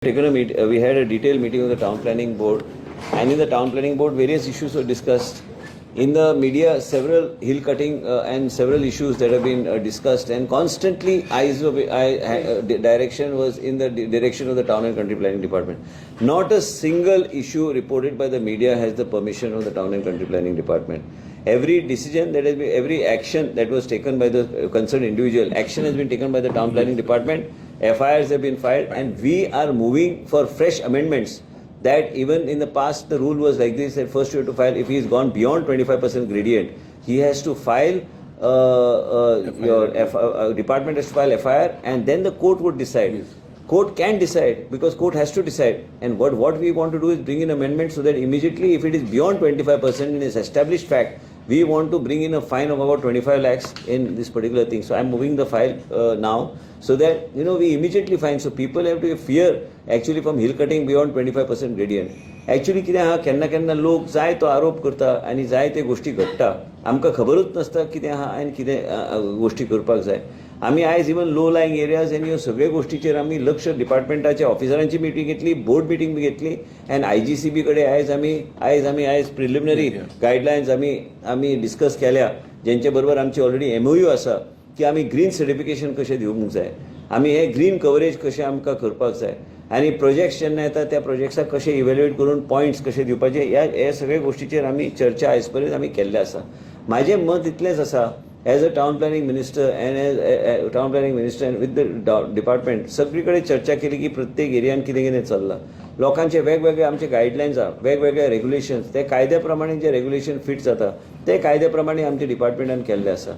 We had a detailed meeting of the town planning board, and in the town planning board various issues were discussed. In the media, several hill cutting and several issues that have been discussed, and constantly direction was in the direction of the town and country planning department. Not a single issue reported by the media has the permission of the town and country planning department. Every decision that has been, every action that was taken by the concerned individual, action has been taken by the town planning department. FIRs have been filed, and we are moving for fresh amendments. That even in the past the rule was like this, that first you have to file, if he has gone beyond 25% gradient, he has to file, department has to file FIR, and then the court would decide. Yes. Court can decide, because court has to decide. And what we want to do is bring in amendments so that immediately, if it is beyond 25% in its established fact, we want to bring in a fine of about 25 lakhs in this particular thing. So I am moving the file now, so that we immediately fine. So people have to fear actually from hill cutting beyond 25% gradient. Actually कितें आहा, केन्ना केन्ना लोक जाय तो आरोप करता आनी जाय ते गोष्टी घडटा. आमकां खबरूच नासता कितें आहा आनी कितें गोष्टी करपाक जाय. आमी आयज इवन लो लायंग एरियाज आनी ह्यो सगळे गोष्टीचेर आमी लक्ष डिपार्टमेंटाच्या ऑफिसरांची मिटींग घेतली, बोर्ड मिटींग बी घेतली, एंड IGCB कडेन आयज प्रिलिमिनरी गायडलायन्स आमी डिस्कस केल्या, जेंचे बरोबर आमची ऑलरेडी MOU आसा की आमी ग्रीन सर्टिफिकेशन कशें दिवंक जाय, आमी हे ग्रीन कवरेज कशें आमकां करपाक जाय, आनी प्रोजेक्ट्स जेन्ना येता त्या प्रोजेक्ट्साक कशें इवॅल्युएट करून पॉयंट्स कशे दिवपाचे, हे सगळे गोष्टीचेर आमी चर्चा आयज पर्यंत आमी केल्ले आसा. म्हाजें मत इतलेंच आसा, as a town planning minister end with the department सगळी कडेन चर्चा केली की प्रत्येक एरियान कितें कितें चल्लां. लोकांचे वेगवेगळे आमचे गायडलायन्स आहा, वेगवेगळे रेग्युलेशन्स, ते कायद्या प्रमाणे जे रेग्युलेशन फिट जाता ते कायद्या प्रमाणे आमच्या डिपार्टमेंटान केल्ले आसा.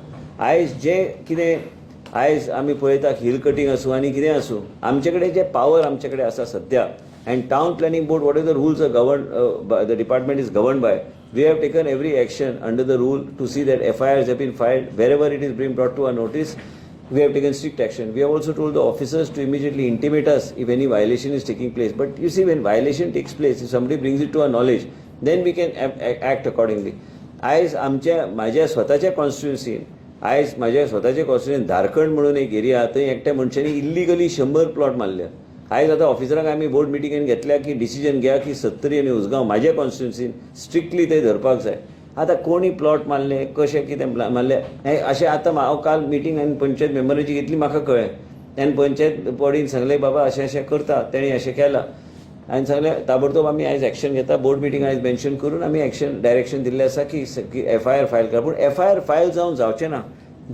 आयज आमी पळयता हिल कटींग आसूं आनी कितें आसूं, आमचे कडेन जे पावर आमचे कडेन आसा सद्या, and town planning board what is the rules are govern, the department is govern by. We have taken every action under the rule to see that FIRs have been filed. Wherever it is being brought to our notice, we have taken strict action. We have also told the officers to immediately intimate us if any violation is taking place. But you see, when violation takes place, if somebody brings it to our knowledge, then we can act accordingly. आयज म्हाज्या स्वताच्या कॉन्स्टिट्युएन्सीन झारखंड म्हणून एक area, थंय एकट्या मनशांनी इल्लिगली 100 plot मारल्या. आयज आतां ऑफिसरांक आमी बोर्ड मिटिंगेन घेतल्या की डिसिजन घ्या की सत्तरी आनी उसगांव म्हाज्या कॉन्स्टिट्युएन्सीन स्ट्रिक्टली ते धरपाक जाय. आतां कोणी प्लॉट मारले, कशें कितें मारले, हें अशें आतां हांव काल मिटींग आनी पंचायत मेंबराची घेतली, म्हाका कळ्ळें. आनी पंचायत बॉडीन सांगलें बाबा अशें करता, तेणी अशें केलां, आनी सांगलें ताबडतोब आमी आयज एक्शन घेता. बोर्ड मिटींग आयज मेन्शन करून आमी डायरेक्शन दिल्लें आसा की FIR फायल करा. पूण FIR फायल जावचें ना.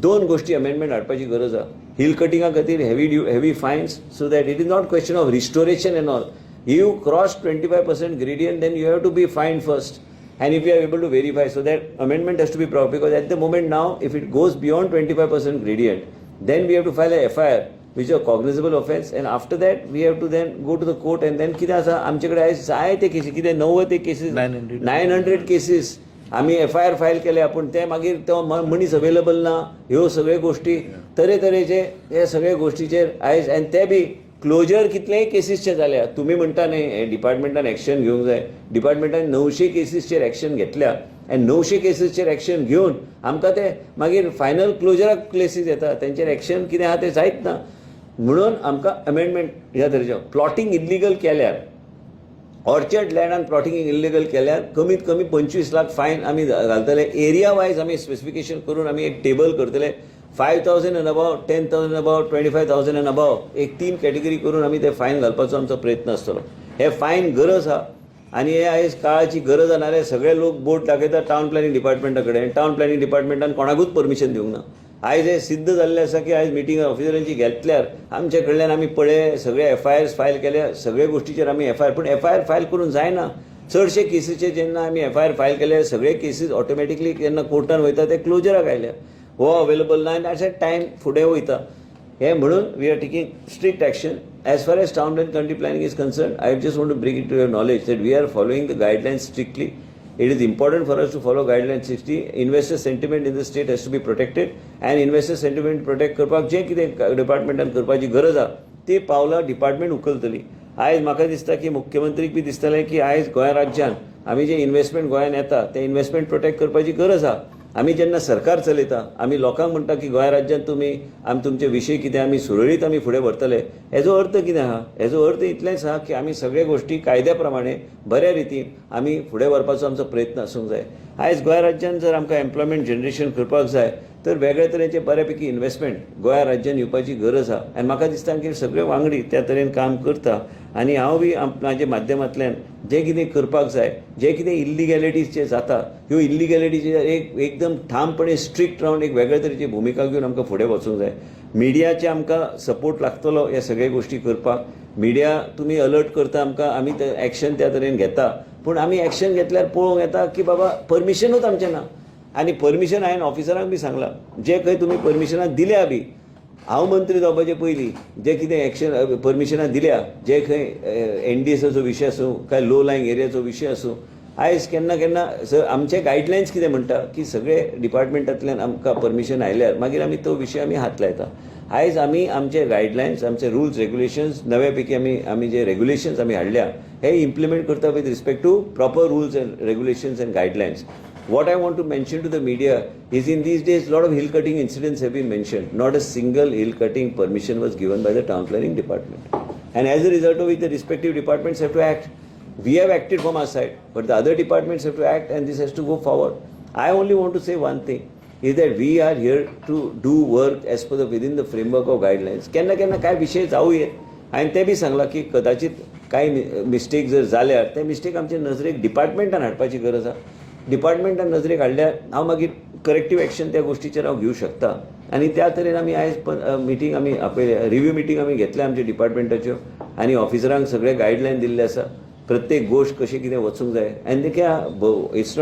दोन गोष्टी अमेंडमेंट हाडपाची गरज आहा. हिल कटिंगा खातीर heavy finance, so that it is not question of restoration end all. You cross 25% gradient, then you have to be fined first, and if you are able to verify, so that amendment has to be proper, because at the moment now, if it goes beyond 25% gradient, then we have to file a FIR, which is a cognizable offence, and after that we have to then go to the court, and then कितें आसा आमचे कडेन आयज जाय ते cases, कितें 90 cases 900 cases आमी FIR file केल्या, पूण ते मागीर तो मनीस अवेलेबल ना. ह्यो सगळ्यो गोष्टी तरेतरेचे हे सगळे गोष्टीचेर आयज, आनी ते बी क्लोजर कितलेय केसीसचे जाल्या. तुमी म्हणटा न्ही डिपार्टमेंटान एक्शन घेवंक जाय, डिपार्टमेंटान 900 केसीसचेर एक्शन घेतल्या, आनी 900 केसीसचेर एक्शन घेवन आमकां ते मागीर फायनल क्लोजराक केसीस येता, तेंचेर एक्शन कितें आहा तें जायत ना. म्हणून आमकां अमेंडमेंट ह्या तरेचें प्लॉटिंग इल्लिगल केल्यार, ऑर्चर्ड लँडान प्लॉटिंग इल्लिगल केल्यार कमीत कमी 25 लाख फायन आमी घालतले. एरिया वायज आमी स्पेसिफिकेशन करून आमी एक टेबल करतले. 5,000 end above, 10,000 above, 25,000 end above, एक 3 कॅटेगरी करून आमी ते फायन घालपाचो आमचो प्रयत्न आसतलो. हे फायन गरज आहा, आनी हे आयज काळाची गरज आसणारे सगळे लोक बोट दाखयता टाउन प्लॅनिंग डिपार्टमेंटा कडेन. टाउन प्लॅनिंग डिपार्टमेंटान कोणाकूच परमिशन दिवंक ना. आयज हे सिद्ध जाल्लें आसा की आयज मिटींग ऑफिसरांची घेतल्यार आमचे कडल्यान आमी पळय सगळे FIRs फायल केल्या, सगळे गोष्टीचेर आमी FIR, पूण FIR फायल करून जायना. चडशे केसीचे जेन्ना आमी FIR फायल केले, सगळे केसीस ऑटोमॅटिकली जेन्ना कोर्टान वयता ते क्लोजराक आयल्या. हो अवेलेबल ना, आनी अशें टायम फुडें वयता. हे म्हणून we are taking strict action. As far as town and country planning is concerned, I just want to bring it to your knowledge that we are following the guidelines strictly. It is important for us to follow guidelines strictly. Investor sentiment in the state has to be protected, and investor sentiment protect करपाक जे कितें डिपार्टमेंटान करपाची गरज आहा ती पावलां department उखलतली. आयज म्हाका दिसता की मुख्यमंत्रीक बी दिसतलें की आयज गोंय राज्यान आमी जे इन्व्हेस्टमेंट गोंयान येता ते इन्व्हेस्टमेंट प्रोटेक्ट करपाची गरज आहा. आमी जेन्ना सरकार चलयता आमी लोकांक म्हणटा की गोंय राज्यांत तुमी तुमचे विशय कितें आमी सुरळीत आमी फुडें व्हरतले, हेजो अर्थ कितें आहा? हेजो अर्थ इतलेंच आहा की आमी सगळे गोश्टी कायद्या प्रमाणे बऱ्या रितीन आमी फुडें व्हरपाचो आमचो प्रयत्न आसूंक जाय. आयज गोंय राज्यांत जर आमकां एम्प्लॉयमेंट जनरेशन करपाक जाय तर वेगळे तरेचे बऱ्यापैकी इन्व्हेस्टमेंट गोंय राज्यांत येवपाची गरज आहा. आनी म्हाका दिसता की सगळे वांगडी त्या तरेन काम करता आनी हांव बी म्हाज्या माध्यमांतल्यान जें कितें करपाक जाय, जें कितें इल्लिगॅलिटीज जे जाता ह्यो इल्लिगॅलिटीचेर एकदम ठामपणे स्ट्रिक्ट रावन एक वेगळे तरेची भुमिका घेवन आमकां फुडें वचूंक जाय. मिडियाचे आमकां सपोर्ट लागतलो ह्या सगळे गोश्टी करपाक. मिडिया तुमी अलर्ट करता आमकां, आमी ते एक्शन त्या तरेन घेता, पूण आमी एक्शन घेतल्यार पळोवंक येता की बाबा परमिशनूच आमचें ना. आनी परमिशन हांवें ऑफिसरांक बी सांगलां, जे खंय तुमी परमिशनां दिल्या बी, हांव मंत्री जावपाचे पयलीं जे कितें एक्शन परमिशनां दिल्या, जे खंय NDSAचो विशय आसूं काय लो लायंग एरियाचो विशय आसूं, आयज केन्ना केन्ना आमचे गायडलायन्स कितें म्हणटा की सगळे डिपार्टमेंटांतल्यान आमकां परमिशन आयल्यार मागीर आमी तो विशय आमी हात लायता. आयज आमी आमचे गायडलायन्स, आमचे रुल्स रेग्युलेशन्स नव्या पैकी आमी जे रेग्युलेशन्स आमी हाडल्या हे इम्प्लिमेंट करता with respect to proper rules and regulations and guidelines. What I want to mention to the media is in these days a lot of hill cutting incidents have been mentioned. Not a single hill cutting permission was given by the town planning department. And as a result of it, the respective departments have to act. We have acted from our side, but the other departments have to act and this has to go forward. I only want to say one thing, is that we are here to do work as per within the framework of guidelines. केन्ना केन्ना काय विशय जावं येत हांवें तें बी सांगलां की कदाचित कांय मिस्टेक जर जाल्यार ते मिस्टेक आमचे नजरेक डिपार्टमेंटान हाडपाची गरज आसा. डिपार्टमेंटान नजरेक हाडल्यार हांव मागीर करेक्टीव एक्शन त्या गोश्टीचेर हांव घेवं शकता. आनी त्या तरेन आमी आयज मिटींग आमी आपयल्या, रिव्यू मिटींग आमी घेतल्या आमच्या डिपार्टमेंटाच्यो आनी ऑफिसरांक सगळे गायडलायन दिल्ले आसा प्रत्येक गोश्ट कशें कितें वचूंक जाय. आनी देखीं it's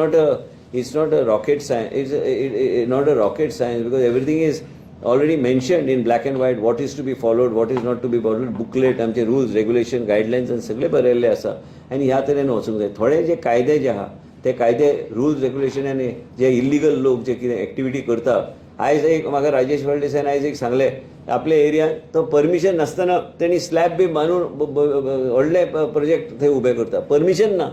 not a rocket science, it's not a rocket science because everything is already mentioned in black and white, what is to be followed, what is not to be followed. Booklet आमचे rules regulation guidelines सगळे बरयल्ले आसा आनी ह्या तरेन वचूंक जाय. थोडे जे कायदे जे आहा ते कायदे रुल्स रेग्युलेशन आनी जे इल्लिगल लोक जे कितें एक्टिविटी करता, आयज एक म्हाका राजेश फळदेसायन आयज एक सांगलें आपल्या एरियात तो परमिशन नासतना तेणी स्लॅब बी बांदून व्हडले प्रोजेक्ट थंय उबे करता. परमिशन ना.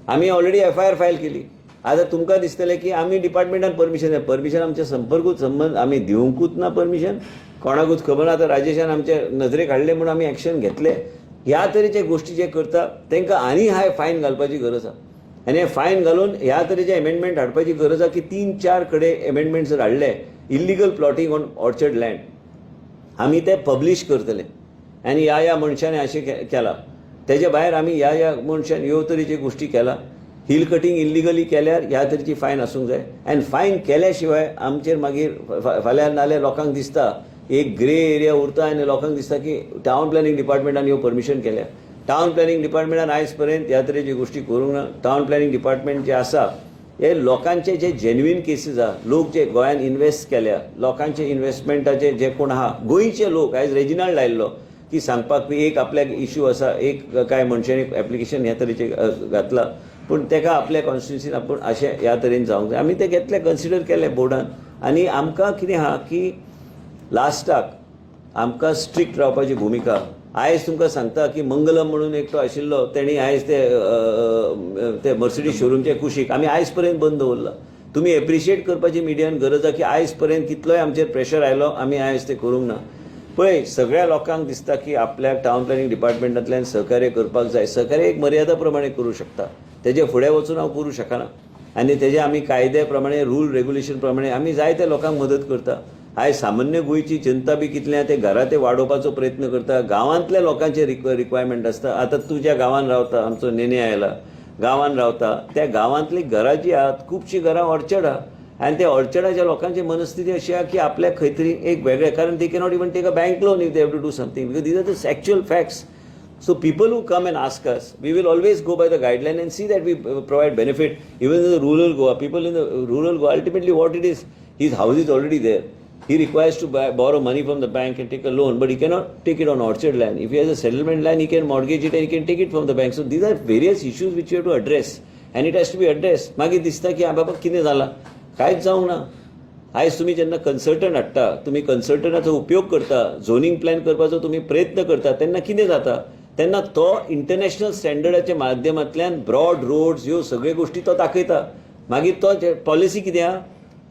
आमी ऑलरेडी FIR फायल केली. आतां तुमकां दिसतलें की आमी डिपार्टमेंटान परमिशन आमचे संबंध आमी दिवंकूच ना परमिशन, कोणाकूच खबर ना. आतां राजेशान आमचे नजरेक हाडले म्हणून आमी एक्शन घेतले. ह्या तरेचे गोश्टी जे करता तांकां आनी हाय फायन घालपाची गरज आहा. आनी हे फायन घालून ह्या तरेचे एमेंडमेंट हाडपाची गरज आहा की 3-4 कडेन एमेंडमेंट जर हाडले illegal plotting on orchard land, आमी ते पब्लीश करतले आनी ह्या मनशाने अशें केलां. तेजे भायर आमी ह्या मनशान ह्यो तरेची गोश्टी केला. हिल कटिंग इल्लिगली केल्यार ह्या तरेची फायन आसूंक जाय आनी फायन केल्या शिवाय आमचेर मागीर फाल्यां नाल्यार लोकांक दिसता एक ग्रे एरिया उरता आनी लोकांक दिसता की टावन प्लॅनिंग डिपार्टमेंटान ह्यो परमिशन केल्या. टावन प्लॅनिंग डिपार्टमेंटान आयज पर्यंत ह्या तरेची गोश्टी करूंक ना. टावन प्लॅनिंग डिपार्टमेंट जे आसा हे लोकांचे जे जेन्युइन केसीस आहा, लोक जे गोंयान इन्व्हेस्ट केल्या, लोकांचे इन्व्हेस्टमेंटाचे जे कोण आहा गोंयचे लोक, आयज रेजिनाल्ड आयल्लो की सांगपाक एक आपल्याक इश्यू आसा, एक काय मनशान एप्लिकेशन ह्या तरेचे घातला पूण तेका आपल्या कॉन्स्टिट्युन्सीन आपूण अशें ह्या तरेन जावंक जाय. आमी ते घेतले, कन्सिडर केले बोर्डान आनी आमकां कितें आहा की लास्टाक आमकां स्ट्रिक्ट रावपाची भुमिका. आयज तुमकां सांगता की मंगलम म्हणून एकटो आशिल्लो तेणी आयज ते मर्सिडीज शोरूमचे कुशीक आमी आयज पर्यंत बंद दवरला. तुमी एप्रिशिएट करपाची मिडियान गरज आहा की आयज पर्यंत कितलोय आमचेर प्रेशर आयलो आमी आयज ते करूंक ना. पळय, सगळ्या लोकांक दिसता की आपल्याक टावन प्लॅनिंग डिपार्टमेंटांतल्यान सहकार्य करपाक जाय. सहकार्य एक मर्यादा प्रमाणे करूं शकता, तेजे फुडें वचून हांव करूं शकना आनी तेजे आमी कायद्या प्रमाणे रूल रेग्युलेशन प्रमाणे आमी जाय त्या लोकांक मदत करता. आयज सामान्य गोंयची जनता बी कितल्या ते घरा ते वाडोवपाचो प्रयत्न करता. गांवांतल्या लोकांचे रिक्वायरमेंट आसता. आतां तूं ज्या गांवांत रावता, आमचो नेने आयला गांवांत रावता, त्या गांवांतली घरां जी आहात खुबशीं घरां ऑर्चर्ड आहा आनी त्या ऑर्चर्डाच्या लोकांची मनस्थिती अशी आहा की आपल्याक खंय तरी एक वेगळें, कारण they cannot even take a bank loan if they have to do something because these are the actual facts. So people who come and ask us, we will always go by the guideline and see that we provide benefit. Even in the rural Goa, people in the rural Goa, ultimately what it is, his house is already there. He requires to borrow money from the bank and take a loan, but he cannot take it on orchard land. If he has a settlement land, he can mortgage it and he can take it from the bank. So these are various issues which you have to address and it has to be addressed. मागीर दिसता की बाबा कितें जाला, कांयच जावंक ना. आयज तुमी जेन्ना कन्सल्टंट हाडटा, तुमी कन्सल्टंटाचो उपयोग करता, झोनींग प्लॅन करपाचो तुमी प्रयत्न करता, तेन्ना कितें जाता, तेन्ना तो इंटरनॅशनल स्टँडर्डाच्या माध्यमांतल्यान ब्रॉड रोड्स ह्यो सगळ्यो गोश्टी तो दाखयता. मागीर तो पॉलिसी कितें आहा,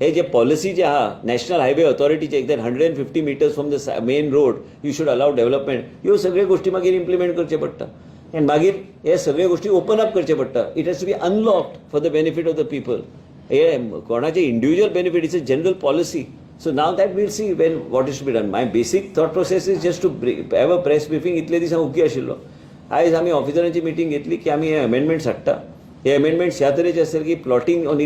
हे जे पॉलिसी जे आहा नॅशनल हायवे ऑथॉरिटीचे एक 150 metres from the main road you should allow development, ह्यो सगळ्यो गोष्टी मागीर इम्प्लिमेंट करचे पडटा आनी मागीर हे सगळ्यो गोष्टी ओपन अप करचे पडटा. It has to be unlocked for the benefit of the people. हे कोणाचे individual benefit, it's a general policy. So now that we'll see when what is to be done. My basic thought process is just to have a press briefing. इतले दीस हांव okay आशिल्लो. आयज आमी ऑफिसरांची meeting घेतली की आमी हे अमेंडमेंट्स हाडटा. हे अमेंडमेंट्स ह्या तरेचे आसतले की plotting on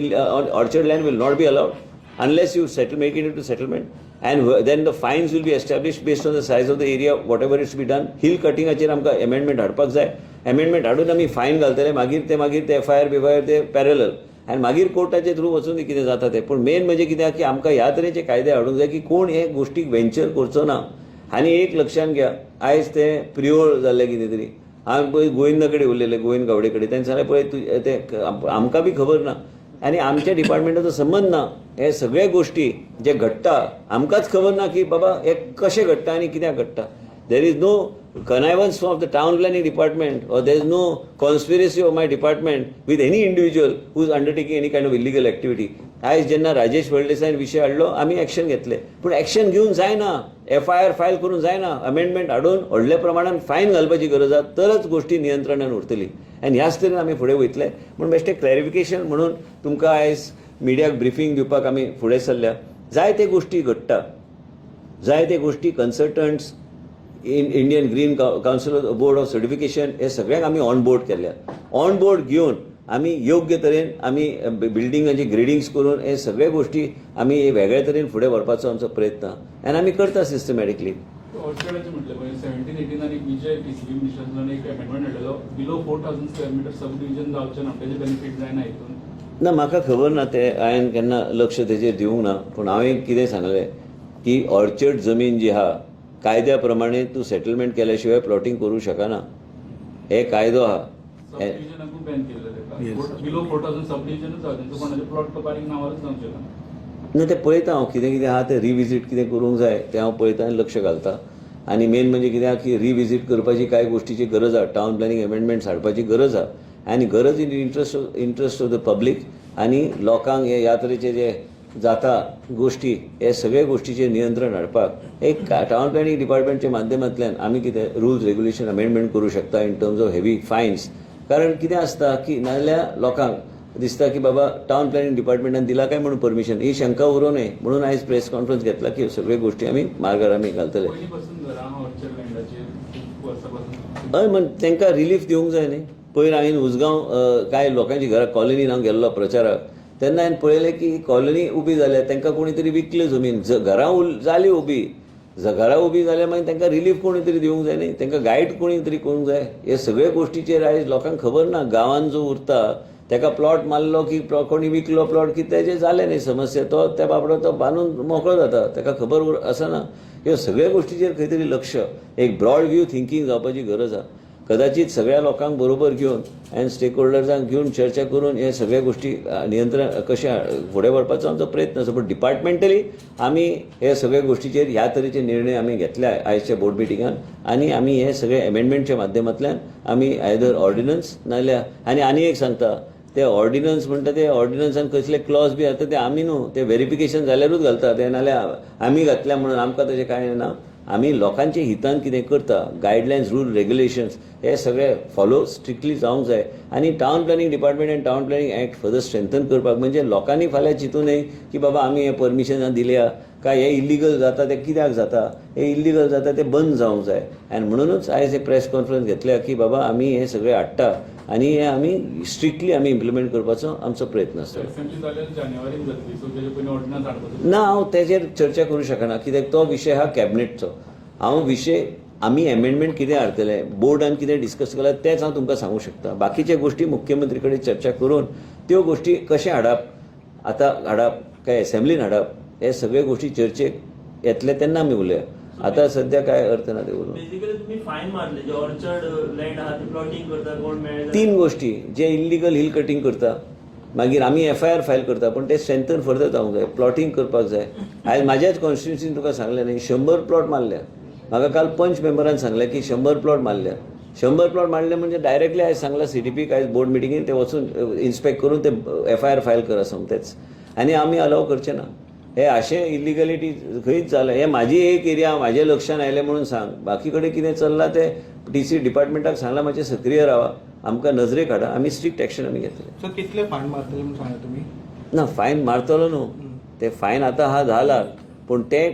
orchard land will not be allowed unless you make it into settlement, and then the fines will be established based on the size of the area, whatever is to be done. Hill cuttingaचेर आमकां amendment हाडपाक जाय. Amendment हाडून आमी फायन घालतले, मागीर ते FIR ते पॅरलल आनी मागीर कोर्टाचे थ्रू वचून कितें जाता ते. पूण मेन म्हणजे कित्याक की आमकां ह्या तरेचे कायदे हाडूंक जाय की कोण हे गोश्टीक वेंचर करचो ना. आनी एक लक्षात घ्या, आयज ते प्रिओळ जाल्ले कितें तरी, हांवें पळय गोविंदा कडेन उलयलें, गोविंद गावडे कडेन, तेंचे सांगलें पळय ते आमकां बी खबर ना आनी आमच्या डिपार्टमेंटाचो संबंध ना. हे सगळे गोश्टी जे घडटा आमकांच खबर ना की बाबा हे कशें घडटा आनी कित्याक घडटा. There is no connivance of the town planning department, or there is no conspiracy of my department with any individual who is undertaking any kind of illegal activity. आयज जेन्ना राजेश फळदेसायन विशय हाडलो आमी एक्शन घेतले, पूण एक्शन घेवन जायना, FIR फायल करून जायना. अमेंडमेंट हाडून व्हडल्या प्रमाणात फायन घालपाची गरज आसा, तरच गोश्टी नियंत्रणान उरतली. आनी ह्याच तरेन आमी फुडें वयतले. पूण बेश्टें क्लॅरिफिकेशन म्हणून तुमकां आयज मिडियाक ब्रिफींग दिवपाक आमी फुडें सरल्या. जायते गोश्टी घडटा, जायते गोश्टी consultants, Indian green council board of certification, हे सगळ्यांक आमी ऑन बोर्ड केल्या. ऑन बोर्ड घेवन आमी योग्य तरेन आमी बिल्डिंगाची ग्रेडिंग्स करून हे सगळे गोश्टी आमी वेगळ्या तरेन फुडें व्हरपाचो आमचो प्रयत्न आनी आमी करता सिस्टमॅटिकली. ऑर्चर्डाचे म्हटलें 17-18 आनी विजय PCB मिनिस्टरान एक अमेंडमेंट हाडलेलो, बिलो 4000 स्क्वेअर मिटर सब डिव्हिजन जावचें ना, तेजे बेनिफीट जायना हितून. ना, म्हाका खबर ना, ते हांवें केन्ना लक्ष तेजेर दिवंक ना. पूण हांवें कितें सांगलें की ऑर्चर्ड जमीन जी आहा कायद्या प्रमाणे तूं सेटलमेंट केल्या शिवाय प्लॉटिंग करूं शकना. हे कायदो आहा. सब बॅन केलेलं तेका. बिलो 4000 सब डिव्हिजनच जावचें, तांचो कोणाचे प्लॉट बारीक नांवारच जावचें ना. ना, ते पळयता हांव कितें आहा तें रिविजीट कितें करूंक जाय तें हांव पळयता आनी लक्ष घालता. आनी मेन म्हणजे कित्याक की रिविजीट करपाची कांय गोश्टीची गरज आहा, टावन प्लॅनिंग अमेंडमेंट्स हाडपाची गरज आहा. आनी गरज in interest of the public आनी लोकांक हे ह्या तरेचे जे जाता गोश्टी, हे सगळे गोश्टीचेर नियंत्रण हाडपाक एक टावन प्लॅनिंग डिपार्टमेंटच्या माध्यमांतल्यान आमी कितें रूल्स रेग्युलेशन अमेंडमेंट करूं शकता in terms of heavy finance. कारण कितें आसता की नाजाल्यार लोकांक दिसता की बाबा टावन प्लॅनिंग डिपार्टमेंटान दिला काय म्हणून परमिशन, ही शंका उरूं नये म्हणून आयज प्रेस कॉन्फरन्स घेतला की सगळ्यो गोश्टी आमी मार्गार आमी घालतले. हय, म्हण तांकां रिलीफ दिवंक जाय न्ही. पयर हांवें उसगांव कांय लोकांची घरां कॉलनीन हांव गेल्लो प्रचाराक, तेन्ना हांवें पळयलें की कॉलनी उबी जाल्या, तांकां कोणी तरी विकल्यो जमीन, घरां जाली उबी, घरां उबी जाल्यार मागीर तांकां रिलीफ कोणी तरी दिवंक जाय न्ही, तांकां गायड कोणी तरी करूंक जाय. हे सगळे गोश्टीचेर आयज लोकांक खबर ना. गांवांत जो उरता ताका प्लॉट मारलो की कोणी विकलो प्लॉट की तेजें जालें न्ही समस्या, तो त्या बाबडो तो बांदून मोकळो जाता, ताका खबर आसना. ह्यो सगळ्या गोश्टीचेर खंय तरी लक्ष, एक ब्रॉड व्यू थिंकींग जावपाची गरज आहा. कदाचित सगळ्या लोकांक बरोबर घेवन आनी स्टेक होल्डर्सांक घेवन चर्चा करून हे सगळ्या गोश्टी नियंत्रण कशें फुडें व्हरपाचो आमचो प्रयत्न आसा. पूण डिपार्टमेंटली आमी हे सगळ्या गोश्टीचेर ह्या तरेचे निर्णय आमी घेतल्या आयजच्या बोर्ड मिटिंगान. आनी आमी हे सगळे अमेंडमेंटच्या माध्यमांतल्यान आमी आयदर ऑर्डिनन्स नाजाल्यार आनी एक सांगता, ते ऑर्डिनन्स म्हणटा ते ऑर्डिनन्सान कसले क्लॉज बी आसता ते आमी न्हू, ते व्हेरिफिकेशन जाल्यारूच घालता ते, नाल्यार आमी घातल्या म्हणून आमकां तशें कांय ना. आमी लोकांच्या हितान कितें करता, गायडलायन्स रूल रेग्युलेशन्स हे सगळे फॉलो स्ट्रिक्टली जावंक जाय. आनी टावन प्लॅनिंग डिपार्टमेंट आनी town planning act further strengthen करपाक, म्हणजे लोकांनी फाल्यां चिंतू नये की बाबा आमी हे परमिशनां दिल्या काय हे इल्लिगल जाता ते कित्याक जाता, हे इल्लिगल जाता ते बंद जावंक जाय. आनी म्हणूनच आयज हे प्रेस कॉन्फरन्स घेतल्या की बाबा आमी हे सगळे हाडटा आनी हे आमी स्ट्रिक्टली आमी इम्प्लिमेंट करपाचो आमचो प्रयत्न आसता. ना, हांव तेजेर चर्चा करूं शकना कित्याक तो विशय हा कॅबिनेटचो. हांव विशय आमी अमेंडमेंट कितें हाडटले, बोर्डान कितें डिस्कस केलां तेंच हांव तुमकां सांगूं शकता. बाकीचे गोश्टी मुख्यमंत्री कडेन चर्चा करून त्यो गोश्टी कशें हाडप, आतां हाडप काय असेंब्लीन हाडप, हे सगळे गोश्टी चर्चेक येतले तेन्ना आमी उलया. आतां सध्या काय अर्थ ना ते उलोवन. तीन गोश्टी, जे इल्लिगल हिल कटिंग करता, मागीर आमी FIR फायल करता, पण ते स्ट्रेंथन फर्दर जावंक जाय. प्लॉटिंग करपाक जाय. आयज म्हाज्याच कॉन्स्टिट्युन्सीन तुका सांगलें न्ही, 100 प्लॉट मारल्या. म्हाका काल पंच मेंबरान सांगलें की 100 प्लॉट मारल्या. 100 प्लॉट मारले म्हणजे डायरेक्टली आयज सांगला CDPक आयज बोर्ड मिटिंगेन ते वचून इन्स्पेक्ट करून ते FIR फायल करा सांगून तेच. आनी आमी अलाव करचे ना. हे अशें इलिगलिटी खंयच जालें, हे म्हाजी एक एरिया म्हाज्या लक्षांत आयलें म्हणून सांग. बाकी कडेन कितें चल्लां तें DC डिपार्टमेंटाक सांगलां मातशें सक्रीय रावा, आमकां नजरेक हाडा, आमी स्ट्रिक्ट एक्शन आमी घेतले. सर कितले फायन मारतले म्हणून सांगा तुम्ही? ना फायन मारतलो न्हू, ते फायन आतां हा 10 लाख, पूण ते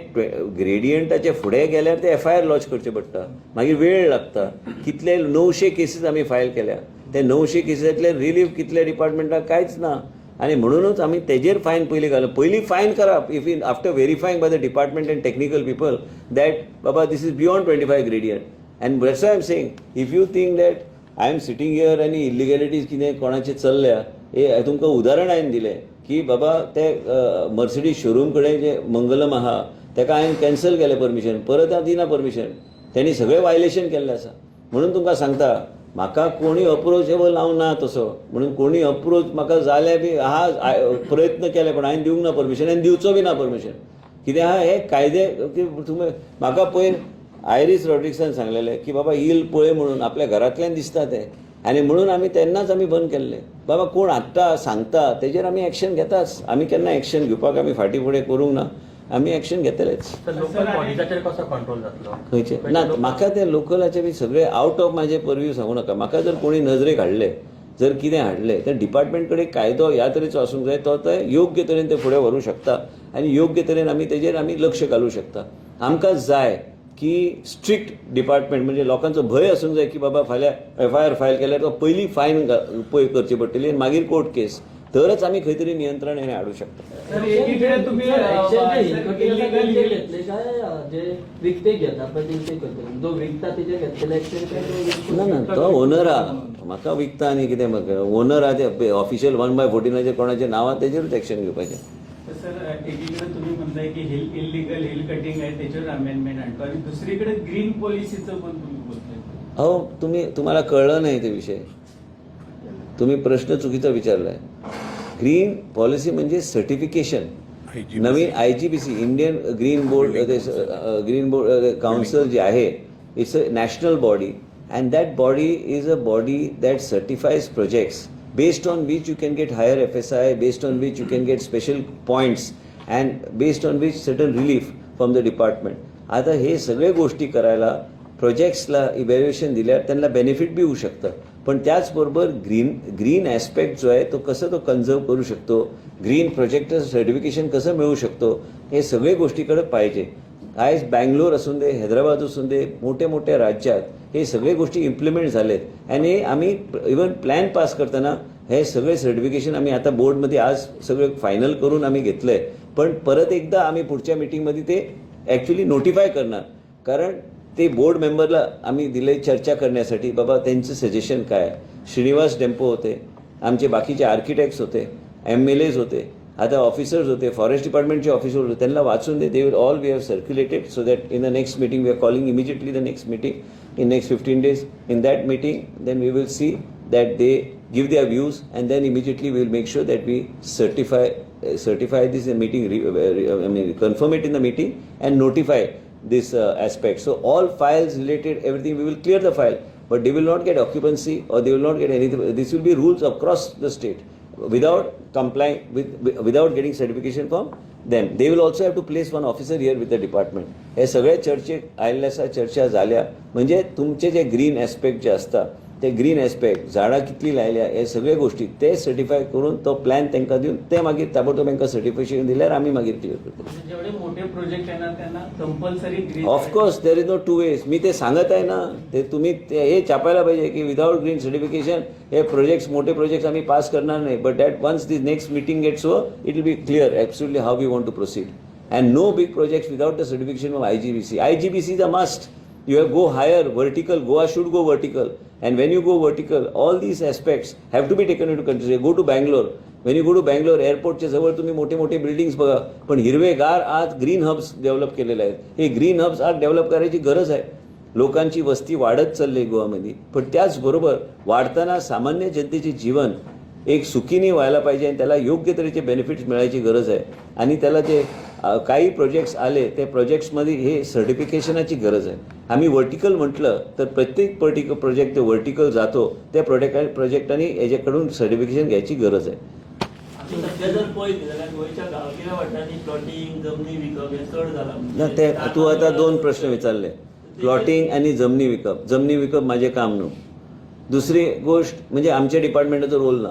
ग्रेडियंटाचे फुडें गेल्यार ते FIR लॉन्च करचे पडटा, मागीर वेळ लागता. कितले 900 केसीस आमी फायल केल्या, ते 900 केसीसांतले रिलीफ कितले डिपार्टमेंटाक कांयच ना. आनी म्हणूनच आमी तेजेर फायन पयलीं घालप. पयलीं फायन करप if in after verifying by the department and technical people that बाबा this is beyond 25 gradient. And that's why I am saying if you think that I am sitting here आनी इलिगॅलिटीज कितें कोणाचे चल्ल्या, हे तुमकां उदाहरण हांवें दिलें की बाबा ते मर्सिडीज शोरूम कडेन जे मंगलम आहा ताका हांवें कॅन्सल केलें परमिशन, परत हांव दिना परमिशन. तेणी सगळें वायलेशन केल्लें आसा. म्हणून तुमकां सांगता, म्हाका कोणी अप्रोचेबल हांव ना तसो, म्हणून कोणी अप्रोच म्हाका जाले बी प्रयत्न केले पण हांवें दिवंक ना परमिशन आनी दिवचो बी ना परमिशन. कित्याक हा हे कायदे तुमी म्हाका पयर आयरिस रॉड्रिक्सान सांगलेलें की बाबा ईल पळय म्हणून आपल्या घरांतल्यान दिसता तें, आनी म्हणून आमी तेन्नाच आमी बंद केल्लें. बाबा कोण हाडटा सांगता तेजेर आमी एक्शन घेताच. आमी केन्ना एक्शन घेवपाक आमी फाटीं फुडें करूंक ना, आमी एक्शन घेतलेच. लोकल बॉडीजाचेर कसो कंट्रोल जातलो? खंयचे ना, म्हाका ते लोकलाचे बी सगळे आउट ऑफ म्हाजे परव्यू सांगू नाका. म्हाका जर कोणी नजरेक हाडले, जर कितें हाडलें तर डिपार्टमेंट कडेन कायदो ह्या तरेचो आसूंक जाय, तो ते योग्य तरेन ते फुडें व्हरूंक शकता आनी योग्य तरेन आमी तेजेर आमी लक्ष घालूंक शकता. आमकां जाय की स्ट्रिक्ट डिपार्टमेंट, म्हणजे लोकांचो भंय आसूंक जाय की बाबा फाल्यां FIR फायल केल्यार तो पयलीं फायन पय करची पडटली आनी मागीर कोर्ट केस, तरच आमी खंय तरी नियंत्रण हें हाडूंक शकता. सर एकीकडे तुम्ही illegal घेतले काय जे विकते घेता पण ते करता, जो विकता तेजे घेतलेले ऍक्शन काय? ना ना, तो ओनर आहा, म्हाका विकता आनी कितें म्हाका ओनर आहा ते ऑफिशियल 1/14 कोणाचे नांवां तेजेरूच एक्शन घेवपाचें. सर एकीकडे तुम्ही म्हणताय की इलिगल हिल कटिंग आहे त्याच्यावर अमेंडमेंट आणतो आणि दुसरीकडे ग्रीन पॉलिसीचं पण तुम्ही बोलताय. अहो तुम्हाला कळलं नाही ते विषय, तुम्ही प्रश्न चुकीचा विचारलाय. ग्रीन पॉलिसी म्हणजे सर्टिफिकेशन. नवीन IGBC Indian green board council जे आहे, it's a national body and that body is a body that certifies projects based on which you can get higher FSI, based on which you can get special points and based on which certain relief from the department. आता हे सगळे गोष्टी करायला प्रोजेक्ट्सला evaluation दिल्यावर त्यांना benefit बी होऊ शकतं, पण त्याचबरोबर ग्रीन ॲस्पेक्ट जो आहे तो कसं तो कन्झर्व करू शकतो, ग्रीन प्रोजेक्टचं सर्टिफिकेशन कसं मिळू शकतो, हे सगळे गोष्टीकडे पाहिजे. आज बँगलोर असून दे, हैदराबाद असून दे, मोठ्या मोठ्या राज्यात हे सगळे गोष्टी इम्प्लिमेंट झालेत. आणि आम्ही इवन प्लॅन पास करताना हे सगळे सर्टिफिकेशन आम्ही आता बोर्डमध्ये आज सगळे फायनल करून आम्ही घेतलंय. पण परत एकदा आम्ही पुढच्या मीटिंगमध्ये ते ॲक्च्युली नोटिफाय करणार, कारण ते बोर्ड मेंबरला आम्ही दिले चर्चा करण्यासाठी. बाबा त्यांचं सजेशन काय. श्रीनिवास डेम्पो होते, आमचे बाकीचे आर्किटेक्ट्स होते, MLAs होते, आता ऑफिसर्स होते, फॉरेस्ट डिपार्टमेंटचे ऑफिसर होते, त्यांना वाचून दे. They will all we have circulated so that in the next meeting we are calling immediately the next meeting in next 15 days. In that meeting then we will see that they give their views and then immediately we will make sure that we certify this meeting, confirm it in the meeting and notify this aspect. So all files related, everything, we will clear the file, but they will not get occupancy or they will not get anything. This will be rules across the state without complying without getting certification from them. They will also have to place one officer here with the department. हे सगळे चर्चा झाल्या म्हणजे तुमचे जे green aspect जे असतात ते ग्रीन ॲस्पेक्ट, झाडां कितली लायल्या, हे सगळे गोष्टी ते सर्टिफाय करून तो प्लॅन तांकां दिवन ते मागीर ताबडतोब तांकां सर्टिफिकेशन दिल्यार आमी मागीर क्लियर करतो. जेवढे मोठे प्रोजेक्ट येणार त्यांना compulsory green. Of course there is no two ways. मी ते सांगत आहे ना, ते तुम्ही हे छापायला पाहिजे की विदाउट ग्रीन सर्टिफिकेशन हे प्रोजेक्ट्स, मोठे प्रोजेक्ट्स आम्ही पास करणार नाही. But that once this next meeting gets over it will be clear absolutely how we want to proceed. And no big projects without the certification of IGBC. IGBC is a must. You have go higher, vertical. Goa should go vertical. And when you go vertical, all these aspects have to be taken into consideration. Go to Bangalore. When you go to Bangalore, एअरपोर्टच्या जवळ तुम्ही मोठे मोठे buildings बघा, पण हिरवेगार आज green hubs develop केलेले आहेत. हे ग्रीन हब्स आज डेव्हलप करायची गरज आहे. लोकांची वस्ती वाढत चालली गोवामध्ये, पण त्याचबरोबर वाढताना सामान्य जनतेचे जीवन एक सुखीने व्हायला पाहिजे आणि त्याला योग्य तऱ्हेचे बेनिफिट्स मिळायची गरज आहे. आणि त्याला ते काही प्रोजेक्ट्स आले, त्या प्रोजेक्ट्समध्ये हे सर्टिफिकेशनाची गरज आहे. आम्ही व्हर्टिकल म्हटलं तर प्रत्येक प्रोजेक्ट ते व्हर्टिकल जातो, त्या प्रोजेक्टाने याच्याकडून सर्टिफिकेशन घ्यायची गरज आहे. आमी सध्या जर पळयत जाल्यार गोंयच्या गांवगिऱ्या वाठारांनी प्लॉटिंग जमनी विकप हें चड जालां ना ते तूं आतां दोन प्रश्न विचारले, प्लॉटिंग आणि जमनी विकप. जमनी विकप माझे काम न्हू. दुसरी गोष्ट म्हणजे आमच्या डिपार्टमेंटाचो रोल ना.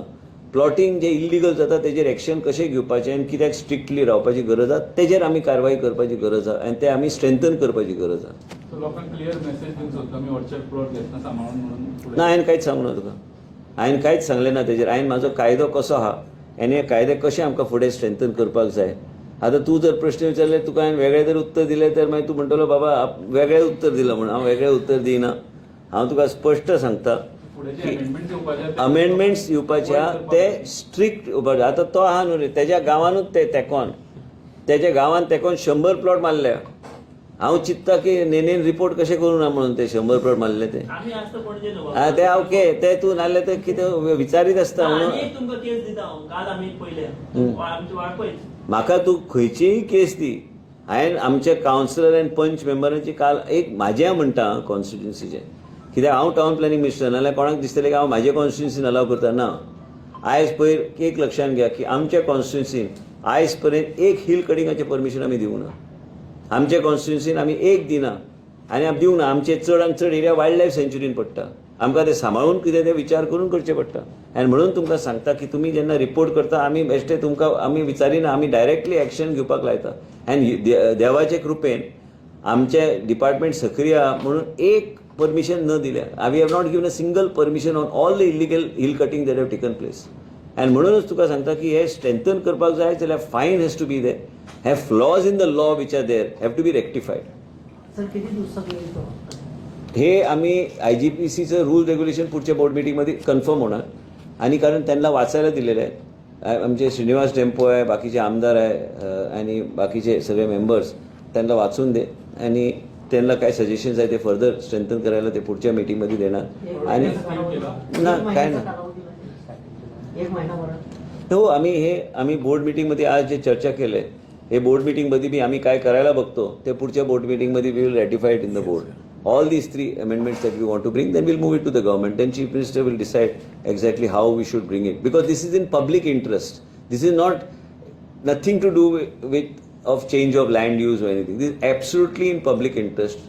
प्लॉटिंग जे इल्लिगल जाता तेजेर एक्शन कशें घेवपाचें आनी कित्याक स्ट्रिक्टली रावपाची गरज आसा तेजेर आमी कारवाई करपाची गरज आसा आनी ते आमी स्ट्रेंथन करपाची गरज आसा. सो लोकांक क्लियर मेसेज दिवंक सोदता आमी व्हॉट्सएप प्लॉट घेतना सांबाळून म्हणून फुडें. ना हांवें कांयच सांगूं ना तुका. हांवें कांयच सांगलें ना तेजेर. हांवें म्हाजो कायदो कसो आहा आनी हे कायदे कशे आमकां फुडें स्ट्रेंथन करपाक जाय. आतां तूं जर प्रश्न विचारले तुका हांवें वेगळें जर उत्तर दिलें तर मागीर तूं म्हणटलो बाबा वेगळें उत्तर दिलां म्हणून. हांव वेगळें उत्तर दिना. हांव तुका स्पश्ट सांगता फुडें जे अमेंडमेंट्स येवपाचे ते- अमेंडमेंट्स येवपाच्या ते स्ट्रिक्ट येवपाचे. आतां तो आहा न्हू रे तेज्या गांवानूच ते तेकोन तेज्या गांवान तेकोन 100 प्लॉट मारल्या. हांव चिंत्ता की नेनेन रिपोर्ट कशें करूं ना म्हणून ते 100 प्लॉट मारले ते. आमी आसता पणजे न्हू हा ते ओके ते तूं नासले ते कितें विचारीत आसता आनी म्हणून. एक तुमकां केस दिता हांव. काल आमी पयल्या आमची वाट पळय. म्हाका तूं खंयचीय केस दी. हांवें आमच्या कावन्सिलर आनी पंच मेंबरांची काल एक म्हाज्या म्हणटा कॉन्स्टिट्युन्सीचें कित्याक हांव टावन प्लॅनिंग मिनिस्टर नाल्यार कोणाक दिसतलें की हांव म्हाज्या कॉन्स्टिट्युन्सीन अलाव करता. ना आयज पयर एक लक्षांत घ्या की आमच्या कॉन्स्टिट्युन्सीन आयज पर्यंत एक हिल कटिंगाचें परमिशन आमी दिवंक ना. आमच्या कॉन्स्टिट्युन्सीन आमी एक दिना आनी आमी दिवंक ना. आमचे चडांत चड एरिया वायल्ड लायफ सेंच्युरीन पडटा. आमकां ते सांबाळून कितें ते विचार करून करचें पडटा. आनी म्हणून तुमकां सांगता की तुमी जेन्ना रिपोर्ट करता आमी बेश्टे तुमकां आमी विचारिना. आमी डायरेक्टली एक्शन घेवपाक लायता. आनी देवाचे कृपेन आमचे डिपार्टमेंट सक्रीय आहा म्हणून एक परमिशन न दिल्या. We have not given a single permission on all the illegal hill cutting that have taken place. आनी म्हणूनच तुका सांगता की हे स्ट्रेंथन करपाक जाय जाल्यार फायन हॅज टू बी देर. हे flaws in the law which are there have to be rectified. Sir किती दिवसांनी येतो? हे आम्ही IGPCचं रूल रेग्युलेशन पुढच्या बोर्ड मीटिंगमध्ये कन्फर्म होणार. आणि कारण त्यांना वाचायला दिलेलं आहे. आमचे श्रीनिवास टेम्पो आहे, बाकीचे आमदार आहे आणि बाकीचे सगळे मेंबर्स त्यांना वाचून दे आणि त्यांना काय सजेशन्स आहे ते फर्दर स्ट्रेंथन करायला ते पुढच्या मीटिंगमध्ये देणार. आणि ना काय ना एक महिनाभरात हो आम्ही बोर्ड मीटिंगमध्ये आज जे चर्चा केलं आहे हे बोर्ड मीटिंगमध्ये बी आम्ही काय करायला बघतो ते पुढच्या बोर्ड मीटिंगमध्ये we will ratify it in the board. All these 3 amendments that we want to bring, then we'll move it to the government. Then Chief Minister will decide exactly how we should bring it. Because this is in public interest. This is nothing to do of change of land use or anything. This is absolutely in public interest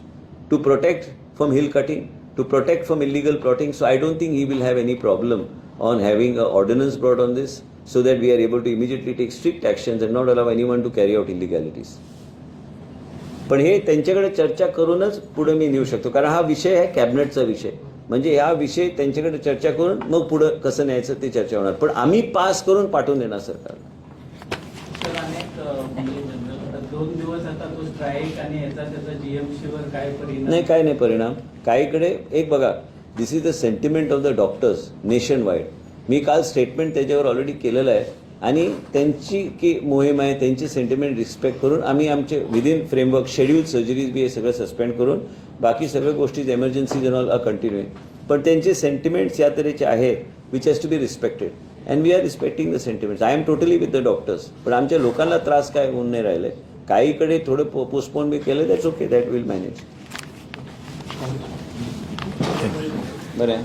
to protect from hill cutting, to protect from illegal plotting. So I don't think he will have any problem on having an ordinance brought on this so that we are able to immediately take strict actions and not allow anyone to carry out illegalities. पण हे त्यांच्याकडे चर्चा करूनच पुढे मी नेऊ शकतो कारण हा विषय आहे कॅबिनेटचा विषय. म्हणजे हा विषय त्यांच्याकडे चर्चा करून मग पुढं कसं न्यायचं ते चर्चा होणार. पण आम्ही पास करून पाठवून देणार सरकारला. तर अनेक म्हणजे जनरल 2 दिवस आता तो स्ट्राईक आणि याचा त्याचा GMC वर काय परिणाम? नाही काय नाही परिणाम. काहीकडे एक बघा this is the sentiment of the doctors nationwide. मी काल स्टेटमेंट त्याच्यावर ऑलरेडी केलेलं आहे आणि त्यांची की मोहीम आहे त्यांची सेंटिमेंट रिस्पेक्ट करून आम्ही आमचे विदिन फ्रेमवर्क शेड्यूल सर्जरीज बी हे सगळं सस्पेंड करून बाकी सगळ्या गोष्टी emergencies and all are continuing. पण त्यांचे सेंटिमेंट्स या तऱ्हेचे आहेत which has to be respected and we are respecting the sentiments. I am totally with the doctors. पण आमच्या लोकांना त्रास काय होऊन नाही राहिले. काहीकडे थोडं पोस्टपोन बी केलं that's okay that will manage. बरं आहे.